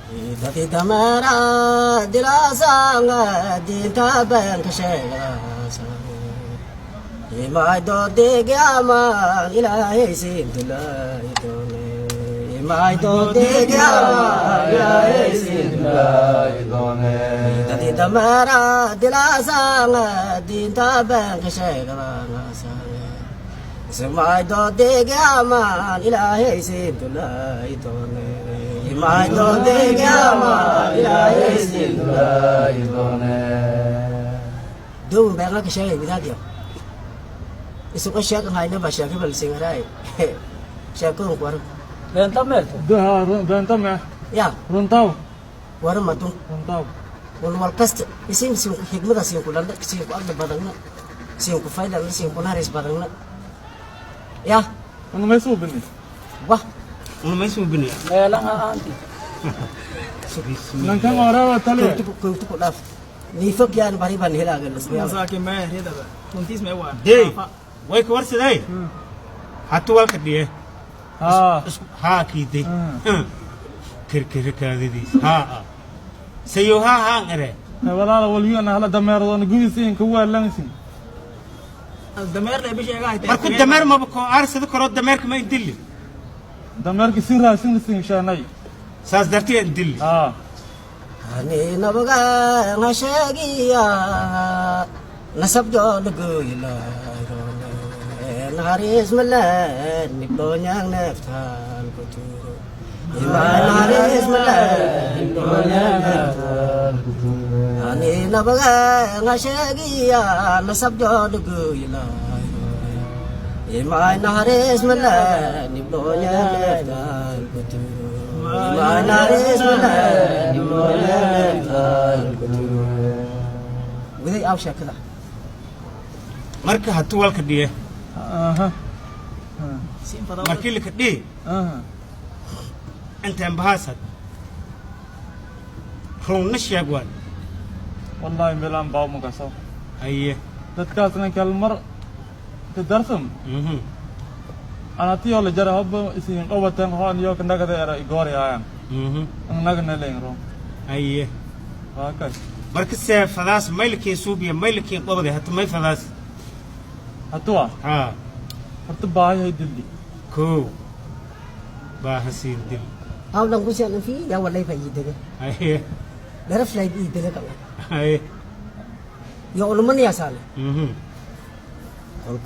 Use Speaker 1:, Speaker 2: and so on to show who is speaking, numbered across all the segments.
Speaker 1: Dati tamara dilasanga dinta ben kashela Imai do digyama ilahi sindula itone Imai do digyama ilahi sindula itone Dati tamara dilasanga dinta ben kashela Imai do digyama ilahi sindula itone Imai do digyama ilahi sindula itone Dum bang kashela bidadio Isu ko siya kung hain na ba siya kibal singaray. Siya ko kuwar.
Speaker 2: Benta mer. Benta mer.
Speaker 1: Ya.
Speaker 2: Runtaw.
Speaker 1: Kuwar matung.
Speaker 2: Runtaw.
Speaker 1: Wal walkas isim sim hikmata sim ko landa sim ko agda badang na. Sim ko faida na sim ko naris badang na. Ya.
Speaker 2: Ano may subin ni?
Speaker 1: Wah.
Speaker 3: Ano may subin ni?
Speaker 2: Kaya lang aanti. Nang kang araw tali.
Speaker 1: Tupo laf. Ni fok yan bari ban hilagan
Speaker 4: Sa akin may heda ba. Kuntis may wan.
Speaker 3: Hey. Way ko warsa day. Hatuwal ka diye. Ha kiti. Kir ka didi. Ha. Sayo ha ngare.
Speaker 2: Wala waliyo na hala damer don guisin ko walang sin.
Speaker 4: Damer le bishi ga hite.
Speaker 3: Marku damer ma ko arsad karo damer ka ma idilli.
Speaker 2: Damer ki sin sin shanay.
Speaker 3: Sas darti idilli.
Speaker 1: Ani nabaga ngashagiya nasab jo lugula Naris malan nibonyang neftan kuturo Iman naris malan nibonyang neftan kuturo Ani nabaga ngashagiya nasab jo lugula Iman naris malan nibonyang neftan kuturo Iman naris malan nibonyang neftan kuturo Widi aw shakala
Speaker 3: Marka hatuwal ka diye.
Speaker 4: Sim para.
Speaker 3: Markili ka di. Anta bahasad. Rong na shagwan.
Speaker 2: Wallahi melam baw mo kasaw.
Speaker 3: Ayye.
Speaker 2: Dadkaas na kalmar tadarsam. Anati ole jara hob isin qawatan hoon yo kandaga era igori ayan. Ang nagna leng ro.
Speaker 3: Ayye.
Speaker 2: Wakas.
Speaker 3: Marka se fadas mailki subiya mailki qabade hatta may fadas.
Speaker 2: Atwa. Horta bahay dilli.
Speaker 3: Ko. Bahasin dil.
Speaker 1: Aw lang gusiya ng fi ya walay fa yidega.
Speaker 3: Ayye.
Speaker 1: Daraf lay yidega ka.
Speaker 3: Ayye.
Speaker 1: Yo ulman ya sala.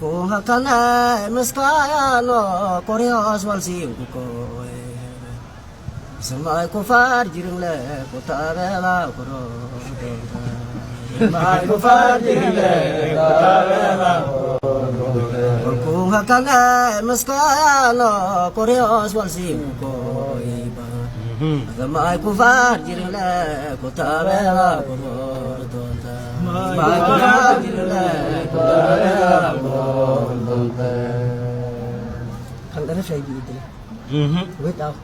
Speaker 1: Ko hakana maskaya no koreos wal si ko. Samay ko far jiring le ko tabela ko ro. Samay ko far jiring le ko tabela ko. Kung hakana maskaya no koreos wal si ko iba. Samay ko far jiring le ko tabela ko ro. Samay ko far jiring le ko tabela ko ro. Kan dara shay bi idil. Wait out.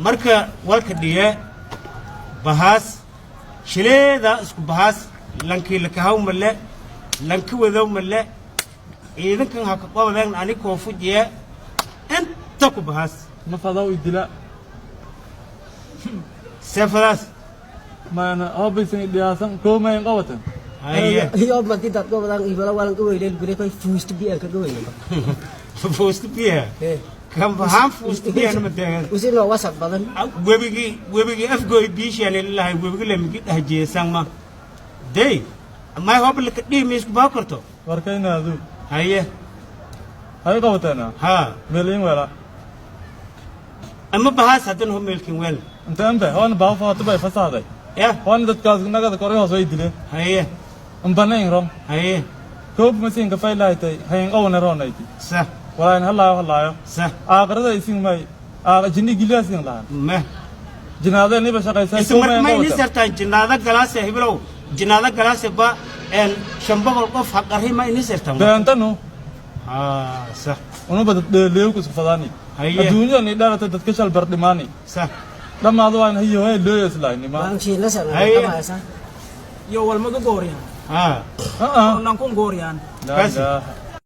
Speaker 3: Marka walka diye bahas shileeda isku bahas lanki lakahaw male lanki wadaw male idankan haka qabadan ani ko fujiye anta ku bahas
Speaker 2: Ma fadaw idila.
Speaker 3: sefadas
Speaker 2: Mana hob isin diasan ko may qawatan.
Speaker 3: ayye
Speaker 1: Yo mati dat ko bang ibala walang ko ile gure ko fust bi ka ko ile.
Speaker 3: fusti piya kam baham fusti piya na madan
Speaker 1: Usin lo wasak badan.
Speaker 3: webigi afgo bishi ani lillahi webigi lemgi daje sangma dey amma hob lak di mis ku bakorto
Speaker 2: Warkayna adu.
Speaker 3: ayye
Speaker 2: Hay qawatana.
Speaker 3: ha
Speaker 2: Melin wala.
Speaker 3: amma bahas hadan ho milkin wel
Speaker 2: Anta hon baw fa tabay fasaday.
Speaker 3: ya
Speaker 2: Hon dadkaas nagada koreos way dile.
Speaker 3: ayye
Speaker 2: Ambanay rom.
Speaker 3: ayye
Speaker 2: Koob masin ka faylaaytay hayn qawna ronayti.
Speaker 3: sa
Speaker 2: Wala hallaayo.
Speaker 3: sa
Speaker 2: Aakhirada isin may jinni gilaasin la.
Speaker 3: ma
Speaker 2: Jinaada ni ba shaqaysan
Speaker 3: isma ma ni sartan jinaada galase hiblo jinaada galase ba en shamba wal qof haqarhi ma ni sartan
Speaker 2: Beantano.
Speaker 3: sa
Speaker 2: Ono ba leew ku safadani.
Speaker 3: Haye.
Speaker 2: Adduunya ni dhalata dadka shal bardhimaani.
Speaker 3: sa
Speaker 2: Dhamaadu waan hayo hay leeyo islaayni ma.
Speaker 1: Bang China sa
Speaker 3: Ay.
Speaker 1: tama sa.
Speaker 4: Yo wal magagorian.
Speaker 3: ha
Speaker 2: Ah.
Speaker 4: Nang kong gorian.
Speaker 2: La
Speaker 3: Kasi.
Speaker 2: ilaha